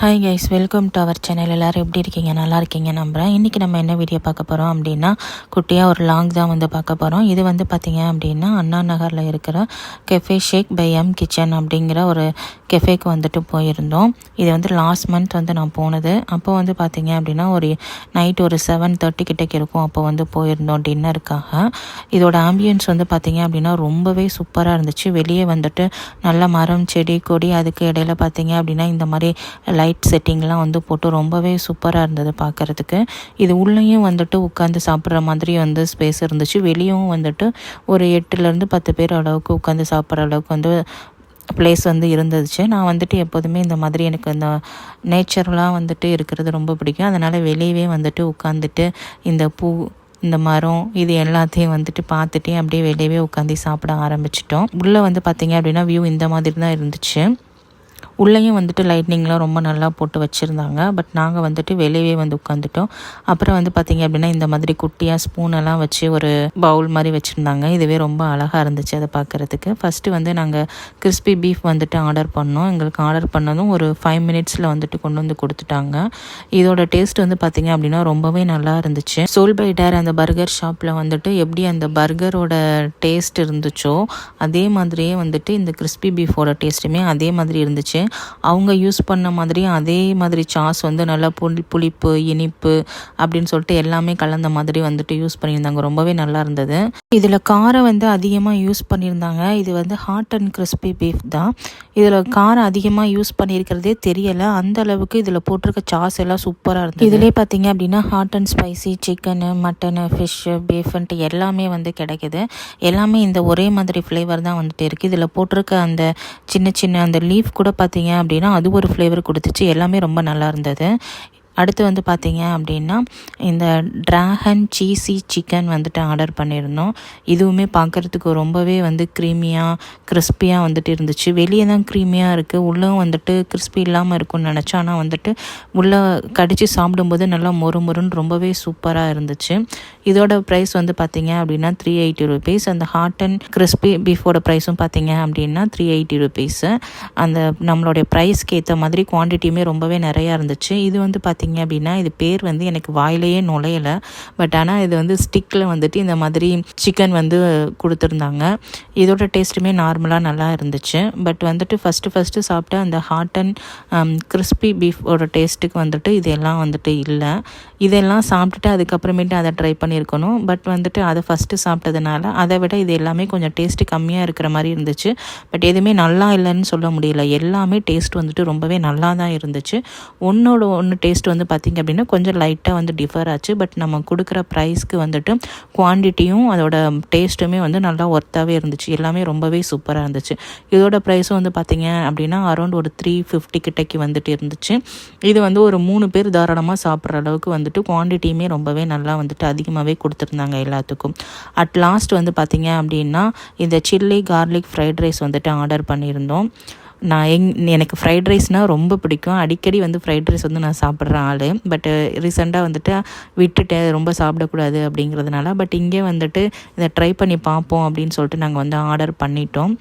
Hi guys, welcome to our channel. எல்லோரும் எப்படி இருக்கீங்க? நல்லா இருக்கீங்க நம்புகிறேன். இன்றைக்கி நம்ம என்ன வீடியோ பார்க்க போகிறோம் அப்படின்னா, குட்டியாக ஒரு லாங் தான் வந்து பார்க்க போகிறோம். இது வந்து பார்த்திங்க அப்படின்னா, அண்ணா நகரில் இருக்கிற cafe Shake by M Kitchen அப்படிங்கிற ஒரு கெஃபேக்கு வந்துட்டு போயிருந்தோம். இது வந்து லாஸ்ட் மந்த் வந்து நான் போனது. அப்போ வந்து பார்த்திங்க அப்படின்னா ஒரு நைட் ஒரு 7:30 கிட்டக்கு இருக்கும். அப்போ வந்து போயிருந்தோம் டின்னருக்காக. இதோட ஆம்பியன்ஸ் வந்து பார்த்திங்க அப்படின்னா ரொம்பவே சூப்பராக இருந்துச்சு. வெளியே வந்துட்டு நல்ல மரம், செடி, கொடி, அதுக்கு இடையில பார்த்திங்க அப்படின்னா இந்த மாதிரி லைட் செட்டிங்லாம் வந்து போட்டு ரொம்பவே சூப்பராக இருந்தது பார்க்குறதுக்கு. இது உள்ளேயும் வந்துட்டு உட்காந்து சாப்பிட்ற மாதிரி வந்து ஸ்பேஸ் இருந்துச்சு. வெளியும் வந்துட்டு ஒரு 8லேருந்து 10 பேர் அளவுக்கு உட்காந்து சாப்பிட்ற அளவுக்கு வந்து ப்ளேஸ் வந்து இருந்துச்சு. நான் வந்துட்டு எப்போதுமே இந்த மாதிரி எனக்கு இந்த நேச்சர்லாம் வந்துட்டு இருக்கிறது ரொம்ப பிடிக்கும். அதனால் வெளியவே வந்துட்டு உட்காந்துட்டு இந்த பூ, இந்த மரம், இது எல்லாத்தையும் வந்துட்டு பார்த்துட்டே அப்படியே வெளியவே உட்காந்து சாப்பிட ஆரம்பிச்சிட்டோம். உள்ளே வந்து பார்த்திங்க அப்படின்னா வியூ இந்த மாதிரி தான் இருந்துச்சு. உள்ளேயும் வந்துட்டு லைட்னிங்லாம் ரொம்ப நல்லா போட்டு வச்சுருந்தாங்க. பட் நாங்கள் வந்துட்டு வெளியவே வந்து உட்காந்துட்டோம். அப்புறம் வந்து பார்த்திங்க அப்படின்னா இந்த மாதிரி குட்டியாக ஸ்பூனெல்லாம் வச்சு ஒரு பவுல் மாதிரி வச்சுருந்தாங்க. இதுவே ரொம்ப அழகாக இருந்துச்சு அதை பார்க்குறதுக்கு. ஃபஸ்ட்டு வந்து நாங்கள் கிறிஸ்பி பீஃப் வந்துட்டு ஆர்டர் பண்ணோம். எங்களுக்கு ஆர்டர் பண்ணதும் ஒரு 5 மினிட்ஸில் வந்துட்டு கொண்டு வந்து கொடுத்துட்டாங்க. இதோட டேஸ்ட் வந்து பார்த்திங்க அப்படின்னா ரொம்பவே நல்லா இருந்துச்சு. சோல் பைட்டர் அந்த பர்கர் ஷாப்பில் வந்துட்டு எப்படி அந்த பர்கரோட டேஸ்ட் இருந்துச்சோ அதே மாதிரியே வந்துட்டு இந்த கிறிஸ்பி பீஃபோட டேஸ்ட்டுமே அதே மாதிரி இருந்துச்சு. அவங்க யூஸ் பண்ண மாதிரி அதே மாதிரி சாஸ் வந்து நல்லா புளிப்பு, இனிப்பு அப்படின்னு சொல்லிட்டு எல்லாமே கலந்த மாதிரி வந்துட்டு யூஸ் பண்ணியிருந்தாங்க. ரொம்பவே நல்லா இருந்தது. இதில் காரம் வந்து அதிகமாக யூஸ் பண்ணியிருந்தாங்க. இது வந்து ஹாட் அண்ட் கிறிஸ்பி பீஃப் தான். இதில் காரம் அதிகமாக யூஸ் பண்ணியிருக்கிறதே தெரியலை. அந்த அளவுக்கு இதில் போட்டிருக்க சாஸ் எல்லாம் சூப்பராக இருந்தது. இதிலே பார்த்தீங்க அப்படின்னா hot and spicy chicken, mutton, fish, பீஃப்ன்ட்டு எல்லாமே வந்து கிடைக்குது. எல்லாமே இந்த ஒரே மாதிரி ஃப்ளேவர் தான் வந்துட்டு இருக்குது. இதில் போட்டிருக்க அந்த சின்ன சின்ன அந்த லீஃப் கூட பார்த்தீங்க அப்படின்னா அது ஒரு ஃப்ளேவர் கொடுத்துச்சு. எல்லாமே ரொம்ப நல்லா இருந்தது. அடுத்து வந்து பார்த்திங்க அப்படின்னா இந்த ட்ராகன் சீஸி சிக்கன் வந்துட்டு ஆர்டர் பண்ணியிருந்தோம். இதுவுமே பார்க்குறதுக்கு ரொம்பவே வந்து க்ரீமியாக கிறிஸ்பியாக வந்துட்டு இருந்துச்சு. வெளியே தான் க்ரீமியாக இருக்குது, உள்ளே வந்துட்டு கிறிஸ்பி இல்லாமல் இருக்கும்னு நினச்சோம். ஆனால் வந்துட்டு உள்ளே கடித்து சாப்பிடும்போது நல்லா மொறுன்னு ரொம்பவே சூப்பராக இருந்துச்சு. இதோட ப்ரைஸ் வந்து பார்த்திங்க அப்படின்னா 380 rupees. அந்த ஹாட் அண்ட் கிறிஸ்பி பீஃபோட ப்ரைஸும் பார்த்திங்க அப்படின்னா 380 rupees. அந்த நம்மளுடைய ப்ரைஸ்க்கு ஏற்ற மாதிரி குவான்டிட்டியுமே ரொம்பவே நிறையா இருந்துச்சு. இது வந்து பார்த்திங்க அப்படின்னா இது பேர் வந்து எனக்கு வாயிலேயே நுழையலை. பட் ஆனால் இது வந்து ஸ்டிக்கில் வந்துட்டு இந்த மாதிரி சிக்கன் வந்து கொடுத்துருந்தாங்க. இதோட டேஸ்ட்டுமே நார்மலாக நல்லா இருந்துச்சு. பட் வந்துட்டு ஃபஸ்ட்டு சாப்பிட்ட அந்த ஹாட் அண்ட் கிறிஸ்பி பீஃபோட டேஸ்ட்டுக்கு வந்துட்டு இதெல்லாம் வந்துட்டு இல்லை. இதெல்லாம் சாப்பிட்டுட்டு அதுக்கப்புறமேட்டு அதை ட்ரை பண்ணியிருக்கணும். பட் வந்துட்டு அதை ஃபஸ்ட்டு சாப்பிட்டதுனால அதை விட இது எல்லாமே கொஞ்சம் டேஸ்ட்டு கம்மியாக இருக்கிற மாதிரி இருந்துச்சு. பட் எதுவுமே நல்லா இல்லைன்னு சொல்ல முடியல. எல்லாமே டேஸ்ட் வந்துட்டு ரொம்பவே நல்லா தான் இருந்துச்சு. ஒன்று டேஸ்ட் வந்து பார்த்திங்க அப்படின்னா கொஞ்சம் லைட்டாக வந்து டிஃபர் ஆச்சு. பட் நம்ம கொடுக்குற ப்ரைஸ்க்கு வந்துட்டு குவான்டிட்டியும் அதோட டேஸ்ட்டுமே வந்து நல்லா ஒர்த்தாகவே இருந்துச்சு. எல்லாமே ரொம்பவே சூப்பராக இருந்துச்சு. இதோட ப்ரைஸும் வந்து பார்த்திங்க அப்படின்னா அரௌண்ட் ஒரு 350 கிட்டக்கு வந்துட்டு இருந்துச்சு. இது வந்து ஒரு 3 பேர் தாராளமாக சாப்பிட்ற அளவுக்கு வந்துட்டு குவான்டிட்டியுமே ரொம்பவே நல்லா வந்துட்டு அதிகமாகவே கொடுத்துருந்தாங்க எல்லாத்துக்கும். அட் லாஸ்ட் வந்து பார்த்திங்க அப்படின்னா இந்த சில்லி கார்லிக் ஃப்ரைட் ரைஸ் வந்துட்டு ஆர்டர் பண்ணியிருந்தோம். எனக்கு ஃப்ரைட் ரைஸ்னால் ரொம்ப பிடிக்கும். அடிக்கடி வந்து ஃப்ரைட் ரைஸ் வந்து நான் சாப்பிட்ற ஆள். பட்டு ரீசெண்டாக வந்துட்டு விட்டுட்டேன், ரொம்ப சாப்பிடக்கூடாது அப்படிங்கிறதுனால. பட் இங்கே வந்துட்டு இதை ட்ரை பண்ணி பார்ப்போம் அப்படின்னு சொல்லிட்டு நாங்கள் வந்து ஆர்டர் பண்ணிட்டோம்.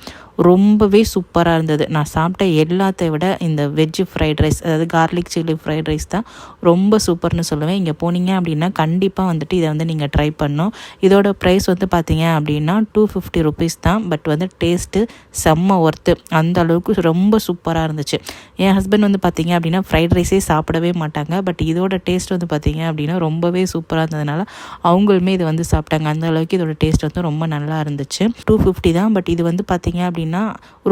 ரொம்பவே சூப்பராக இருந்தது. நான் சாப்பிட்ட எல்லாத்தை விட இந்த வெஜ்ஜு ஃப்ரைட் ரைஸ், அதாவது கார்லிக் சில்லி ஃப்ரைட் ரைஸ் தான் ரொம்ப சூப்பர்னு சொல்லுவேன். இங்கே போனீங்க அப்படின்னா கண்டிப்பாக வந்துட்டு இதை வந்து நீங்கள் ட்ரை பண்ணணும். இதோட ப்ரைஸ் வந்து பார்த்தீங்க அப்படின்னா 250 rupees தான். பட் வந்து டேஸ்ட்டு செம்ம ஒர்த்து. அந்த அளவுக்கு ரொம்ப சூப்பராக இருந்துச்சு. என் ஹஸ்பண்ட் வந்து பார்த்திங்க அப்படின்னா ஃப்ரைட் ரைஸே சாப்பிடவே மாட்டாங்க. பட் இதோட டேஸ்ட் வந்து பார்த்திங்க அப்படின்னா ரொம்பவே சூப்பராக இருந்ததுனால அவங்களுமே இது வந்து சாப்பிட்டாங்க. அந்த அளவுக்கு இதோட டேஸ்ட் வந்து ரொம்ப நல்லா இருந்துச்சு. 250 தான். பட் இது வந்து பார்த்திங்க அப்படின்னா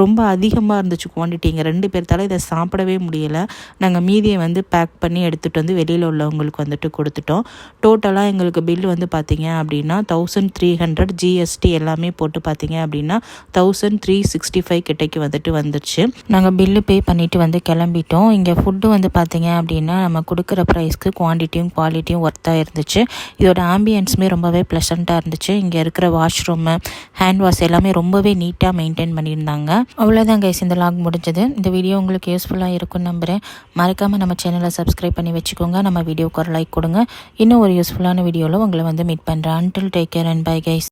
ரொம்ப அதிகமாக இருந்துச்சு குவான்டிட்டி. இங்கே 2 பேர்த்தால இதை சாப்பிடவே முடியலை. நாங்கள் மீதியை வந்து பேக் பண்ணி எடுத்துகிட்டு வந்து வெளியில் உள்ளவங்களுக்கு வந்துட்டு கொடுத்துட்டோம். டோட்டலாக எங்களுக்கு பில்லு வந்து பார்த்திங்க அப்படின்னா 1300 GST எல்லாமே போட்டு பார்த்திங்க அப்படின்னா 1365 கிட்டக்கு வந்துட்டு வந்துச்சு. நாங்கள் பில்லு பே பண்ணிவிட்டு வந்து கிளம்பிட்டோம். இங்கே ஃபுட்டு வந்து பார்த்திங்க அப்படின்னா நம்ம கொடுக்குற ப்ரைஸ்க்கு குவான்டிட்டியும் குவாலிட்டியும் ஒர்த்தாக இருந்துச்சு. இதோட ஆம்பியன்ஸுமே ரொம்பவே ப்ளசண்ட்டாக இருந்துச்சு. இங்கே இருக்கிற வாஷ்ரூமு, ஹேண்ட் வாஷ் எல்லாமே ரொம்பவே நீட்டாக மெயின்டைன் பண்ணியிருந்தாங்க. அவ்வளோதான் கைஸ், இந்த லாக் முடிஞ்சது. இந்த வீடியோ உங்களுக்கு யூஸ்ஃபுல்லாக இருக்கும்னு நம்புகிறேன். மறக்காமல் நம்ம சேனலை சப்ஸ்கிரைப் பண்ணி வச்சுக்கோங்க. நம்ம வீடியோக்கு ஒரு லைக் கொடுங்க. இன்னும் ஒரு யூஸ்ஃபுல்லான வீடியோவில் உங்களை வந்து மீட் பண்ணுறேன். Until take care and bye guys.